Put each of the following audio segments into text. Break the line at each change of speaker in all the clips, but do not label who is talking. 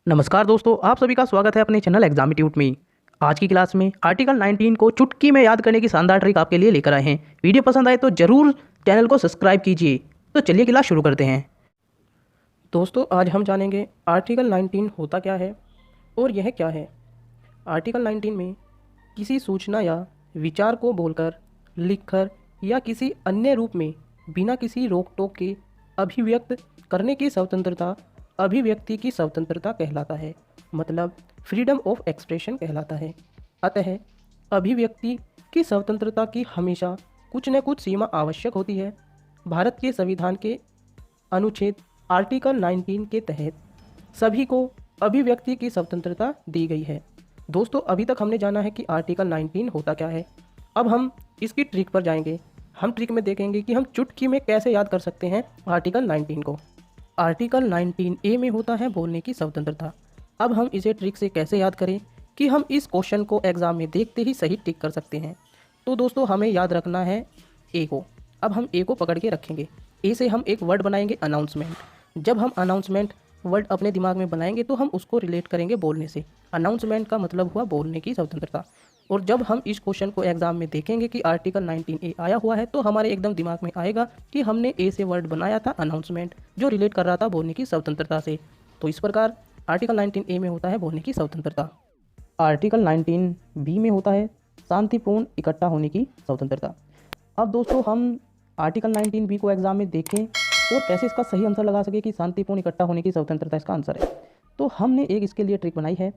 नमस्कार दोस्तों, आप सभी का स्वागत है अपने चैनल एग्जामिट्यूट में। आज की क्लास में आर्टिकल 19 को चुटकी में याद करने की शानदार ट्रिक आपके लिए लेकर आए हैं। वीडियो पसंद आए तो ज़रूर चैनल को सब्सक्राइब कीजिए। तो चलिए क्लास शुरू करते हैं।
दोस्तों, आज हम जानेंगे आर्टिकल 19 होता क्या है और यह क्या है। आर्टिकल 19 में किसी सूचना या विचार को बोलकर, लिखकर या किसी अन्य रूप में बिना किसी रोक टोक के अभिव्यक्त करने की स्वतंत्रता अभिव्यक्ति की स्वतंत्रता कहलाता है। मतलब फ्रीडम ऑफ एक्सप्रेशन कहलाता है। अतः अभिव्यक्ति की स्वतंत्रता की हमेशा कुछ न कुछ सीमा आवश्यक होती है। भारत के संविधान के अनुच्छेद आर्टिकल 19 के तहत सभी को अभिव्यक्ति की स्वतंत्रता दी गई है। दोस्तों, अभी तक हमने जाना है कि आर्टिकल 19 होता क्या है। अब हम इसकी ट्रिक पर जाएंगे। हम ट्रिक में देखेंगे कि हम चुटकी में कैसे याद कर सकते हैं आर्टिकल 19 को। आर्टिकल 19 ए में होता है बोलने की स्वतंत्रता। अब हम इसे ट्रिक से कैसे याद करें कि हम इस क्वेश्चन को एग्जाम में देखते ही सही टिक कर सकते हैं। तो दोस्तों, हमें याद रखना है ए को। अब हम ए को पकड़ के रखेंगे। ए से हम एक वर्ड बनाएंगे अनाउंसमेंट। जब हम अनाउंसमेंट वर्ड अपने दिमाग में बनाएंगे तो हम उसको रिलेट करेंगे बोलने से। अनाउंसमेंट का मतलब हुआ बोलने की स्वतंत्रता। और जब हम इस क्वेश्चन को एग्जाम में देखेंगे कि आर्टिकल 19 ए आया हुआ है तो हमारे एकदम दिमाग में आएगा कि हमने ए से वर्ड बनाया था अनाउंसमेंट, जो रिलेट कर रहा था बोलने की स्वतंत्रता से। तो इस प्रकार आर्टिकल 19 ए में होता है बोलने की स्वतंत्रता। आर्टिकल 19 बी में होता है शांतिपूर्ण इकट्ठा होने की स्वतंत्रता। अब दोस्तों, हम आर्टिकल 19 बी को एग्जाम में देखें और कैसे इसका सही आंसर लगा सके कि शांतिपूर्ण इकट्ठा होने की स्वतंत्रता इसका आंसर है। तो हमने एक इसके लिए ट्रिक बनाई है।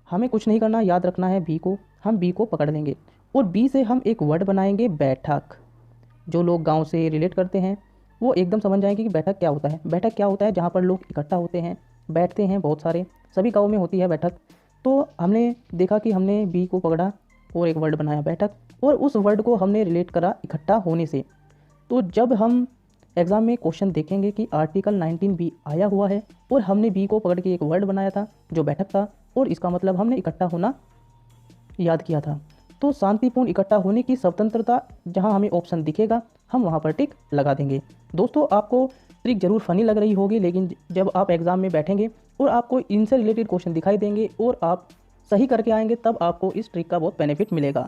हमें कुछ नहीं करना, याद रखना है बी को। हम बी को पकड़ लेंगे और बी से हम एक वर्ड बनाएंगे बैठक। जो लोग गांव से रिलेट करते हैं वो एकदम समझ जाएंगे कि बैठक क्या होता है। बैठक क्या होता है? जहाँ पर लोग इकट्ठा होते हैं, बैठते हैं, बहुत सारे, सभी गाँव में होती है बैठक। तो हमने देखा कि हमने बी को पकड़ा और एक वर्ड बनाया बैठक, और उस वर्ड को हमने रिलेट करा इकट्ठा होने से। तो जब हम एग्ज़ाम में क्वेश्चन देखेंगे कि आर्टिकल 19 बी आया हुआ है और हमने बी को पकड़ के एक वर्ड बनाया था जो बैठक था, और इसका मतलब हमने इकट्ठा होना याद किया था, तो शांतिपूर्ण इकट्ठा होने की स्वतंत्रता जहां हमें ऑप्शन दिखेगा हम वहां पर टिक लगा देंगे। दोस्तों, आपको ट्रिक जरूर फनी लग रही होगी, लेकिन जब आप एग्ज़ाम में बैठेंगे और आपको इनसे रिलेटेड क्वेश्चन दिखाई देंगे और आप सही करके आएंगे तब आपको इस ट्रिक का बहुत बेनिफिट मिलेगा।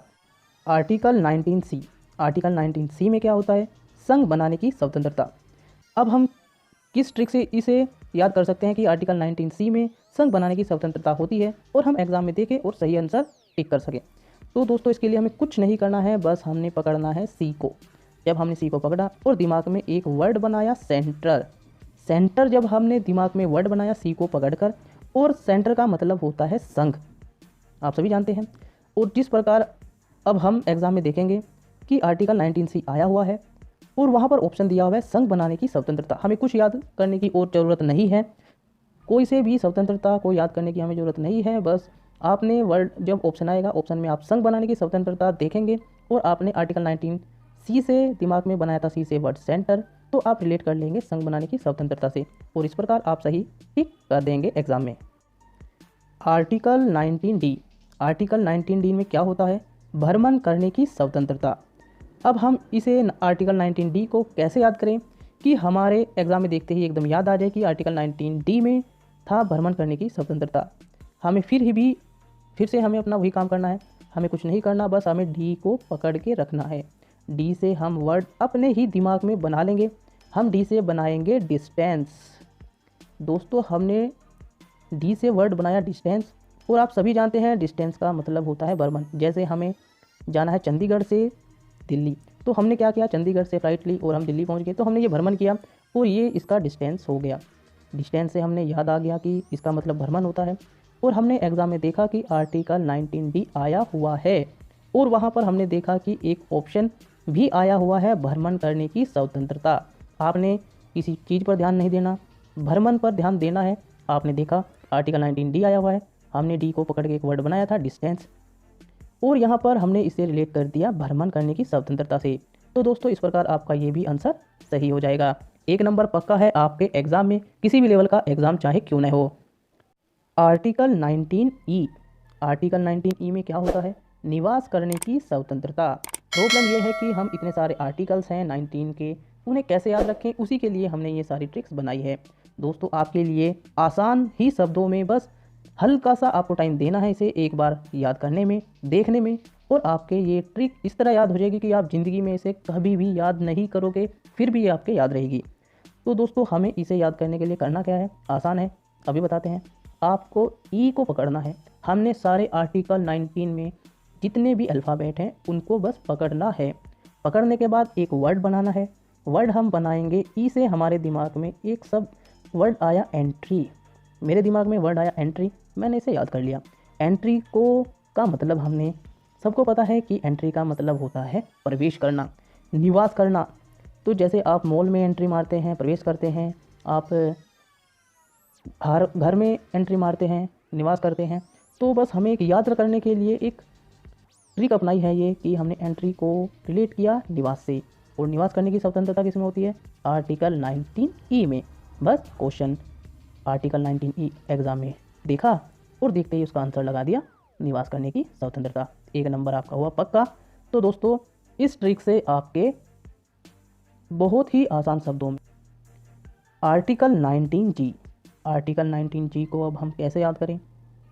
आर्टिकल 19 सी। आर्टिकल 19 सी में क्या होता है? संघ बनाने की स्वतंत्रता। अब हम किस ट्रिक से इसे याद कर सकते हैं कि आर्टिकल 19 सी में संघ बनाने की स्वतंत्रता होती है और हम एग्जाम में देखें और सही आंसर टिक कर सकें। तो दोस्तों, इसके लिए हमें कुछ नहीं करना है, बस हमने पकड़ना है सी को। जब हमने सी को पकड़ा और दिमाग में एक वर्ड बनाया सेंटर। सेंटर जब हमने दिमाग में वर्ड बनाया सी को पकड़कर, और सेंटर का मतलब होता है संघ, आप सभी जानते हैं। और जिस प्रकार अब हम एग्जाम में देखेंगे कि आर्टिकल 19 सी आया हुआ है और वहाँ पर ऑप्शन दिया हुआ है संघ बनाने की स्वतंत्रता। हमें कुछ याद करने की और ज़रूरत नहीं है, कोई से भी स्वतंत्रता को याद करने की हमें ज़रूरत नहीं है। बस आपने वर्ड, जब ऑप्शन आएगा ऑप्शन में आप संघ बनाने की स्वतंत्रता देखेंगे और आपने आर्टिकल 19 सी से दिमाग में बनाया था, सी से वर्ड सेंटर, तो आप रिलेट कर लेंगे संघ बनाने की स्वतंत्रता से, और इस प्रकार आप सही टिक कर देंगे एग्जाम में। Article 19 D. आर्टिकल 19 डी में क्या होता है? भ्रमण करने की स्वतंत्रता। अब हम इसे आर्टिकल 19 डी को कैसे याद करें कि हमारे एग्जाम में देखते ही एकदम याद आ जाए कि आर्टिकल 19 डी में था भ्रमण करने की स्वतंत्रता। हमें फिर से हमें अपना वही काम करना है। हमें कुछ नहीं करना, बस हमें डी को पकड़ के रखना है। डी से हम वर्ड अपने ही दिमाग में बना लेंगे। हम डी से बनाएंगे डिस्टेंस। दोस्तों, हमने डी से वर्ड बनाया डिस्टेंस, और आप सभी जानते हैं डिस्टेंस का मतलब होता है भ्रमण। जैसे हमें जाना है चंडीगढ़ से दिल्ली, तो हमने क्या किया? चंडीगढ़ से फ्लाइट ली और हम दिल्ली पहुंच गए, तो हमने ये भ्रमण किया और ये इसका डिस्टेंस हो गया। डिस्टेंस से हमने याद आ गया कि इसका मतलब भ्रमण होता है, और हमने एग्जाम में देखा कि आर्टिकल 19 डी आया हुआ है, और वहाँ पर हमने देखा कि एक ऑप्शन भी आया हुआ है भ्रमण करने की स्वतंत्रता। आपने किसी चीज़ पर ध्यान नहीं देना, भ्रमण पर ध्यान देना है। आपने देखा आर्टिकल 19 डी आया हुआ है, हमने डी को पकड़ के एक वर्ड बनाया था डिस्टेंस, और यहाँ पर हमने इसे रिलेट कर दिया भ्रमण करने की स्वतंत्रता से। तो दोस्तों, इस प्रकार आपका ये भी आंसर सही हो जाएगा। एक नंबर पक्का है आपके एग्जाम में, किसी भी लेवल का एग्जाम चाहे क्यों न हो। आर्टिकल 19 ई। आर्टिकल 19 ई में क्या होता है? निवास करने की स्वतंत्रता। प्रॉब्लम ये है कि हम इतने सारे आर्टिकल्स हैं 19 के, उन्हें कैसे याद रखें, उसी के लिए हमने ये सारी ट्रिक्स बनाई है।
दोस्तों आपके लिए आसान ही शब्दों में बस हल्का सा आपको टाइम देना है इसे एक बार याद करने में, देखने में, और आपके ये ट्रिक इस तरह याद हो जाएगी कि आप ज़िंदगी में इसे कभी भी याद नहीं करोगे, फिर भी ये आपके याद रहेगी। तो दोस्तों हमें इसे याद करने के लिए करना क्या है, आसान है, अभी बताते हैं। आपको ई को पकड़ना है। हमने सारे आर्टिकल 19 में जितने भी अल्फ़ाबेट हैं उनको बस पकड़ना है। पकड़ने के बाद एक वर्ड बनाना है। वर्ड हम बनाएंगे ई से। हमारे दिमाग में एक सब वर्ड आया एंट्री। मेरे दिमाग में वर्ड आया एंट्री, मैंने इसे याद कर लिया। एंट्री को का मतलब हमने सबको पता है कि एंट्री का मतलब होता है प्रवेश करना, निवास करना। तो जैसे आप मॉल में एंट्री मारते हैं, प्रवेश करते हैं, आप घर में एंट्री मारते हैं, निवास करते हैं। तो बस हमें एक याद करने के लिए एक ट्रिक अपनाई है ये कि हमने एंट्री को रिलेट किया निवास से। और निवास करने की स्वतंत्रता किसमें होती है, आर्टिकल 19E में। बस क्वेश्चन आर्टिकल 19E एग्ज़ाम में देखा और देखते ही उसका आंसर लगा दिया, निवास करने की स्वतंत्रता। 1 नंबर आपका हुआ पक्का। तो दोस्तों इस ट्रिक से आपके बहुत ही आसान शब्दों में आर्टिकल 19G, आर्टिकल 19G को अब हम कैसे याद करें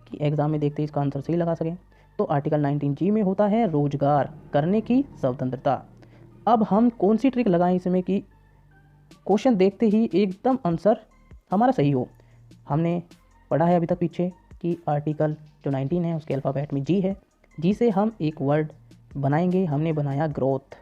कि एग्ज़ाम में देखते ही इसका आंसर सही लगा सकें। तो आर्टिकल 19G में होता है रोजगार करने की स्वतंत्रता। अब हम कौन सी ट्रिक लगाएं इसमें कि क्वेश्चन देखते ही एकदम आंसर हमारा सही हो। हमने पढ़ा है अभी तक पीछे कि आर्टिकल जो 19 है उसके अल्फ़ाबेट में जी है। जी से हम एक वर्ड बनाएंगे। हमने बनाया ग्रोथ।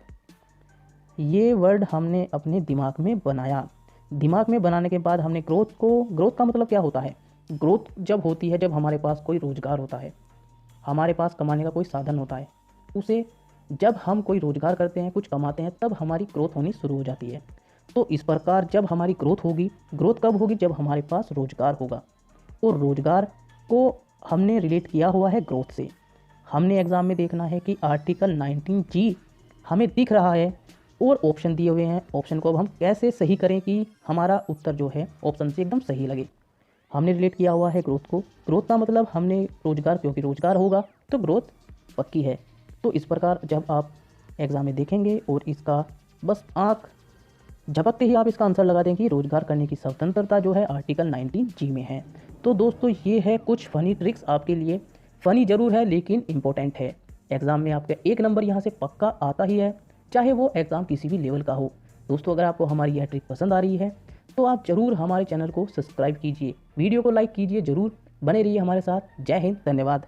ये वर्ड हमने अपने दिमाग में बनाया। दिमाग में बनाने के बाद हमने ग्रोथ का मतलब क्या होता है, ग्रोथ जब होती है जब हमारे पास कोई रोज़गार होता है, हमारे पास कमाने का कोई साधन होता है। उसे जब हम कोई रोज़गार करते हैं, कुछ कमाते हैं, तब हमारी ग्रोथ होनी शुरू हो जाती है। तो इस प्रकार जब हमारी ग्रोथ होगी, ग्रोथ कब होगी, जब हमारे पास रोज़गार होगा। और रोज़गार को हमने रिलेट किया हुआ है ग्रोथ से। हमने एग्ज़ाम में देखना है कि आर्टिकल 19G हमें दिख रहा है और ऑप्शन दिए हुए हैं। ऑप्शन को अब हम कैसे सही करें कि हमारा उत्तर जो है ऑप्शन से एकदम सही लगे। हमने रिलेट किया हुआ है ग्रोथ को। ग्रोथ का मतलब हमने रोज़गार, क्योंकि रोज़गार होगा तो ग्रोथ पक्की है। तो इस प्रकार जब आप एग्ज़ाम में देखेंगे और इसका बस आँख झपकते ही आप इसका आंसर लगा दें कि रोज़गार करने की स्वतंत्रता जो है आर्टिकल 19G में है। तो दोस्तों ये है कुछ फ़नी ट्रिक्स आपके लिए। फ़नी ज़रूर है लेकिन इम्पोर्टेंट है। एग्ज़ाम में आपका 1 नंबर यहाँ से पक्का आता ही है, चाहे वो एग्ज़ाम किसी भी लेवल का हो। दोस्तों अगर आपको हमारी यह ट्रिक पसंद आ रही है तो आप ज़रूर हमारे चैनल को सब्सक्राइब कीजिए, वीडियो को लाइक कीजिए, ज़रूर बने रहिए हमारे साथ। जय हिंद, धन्यवाद।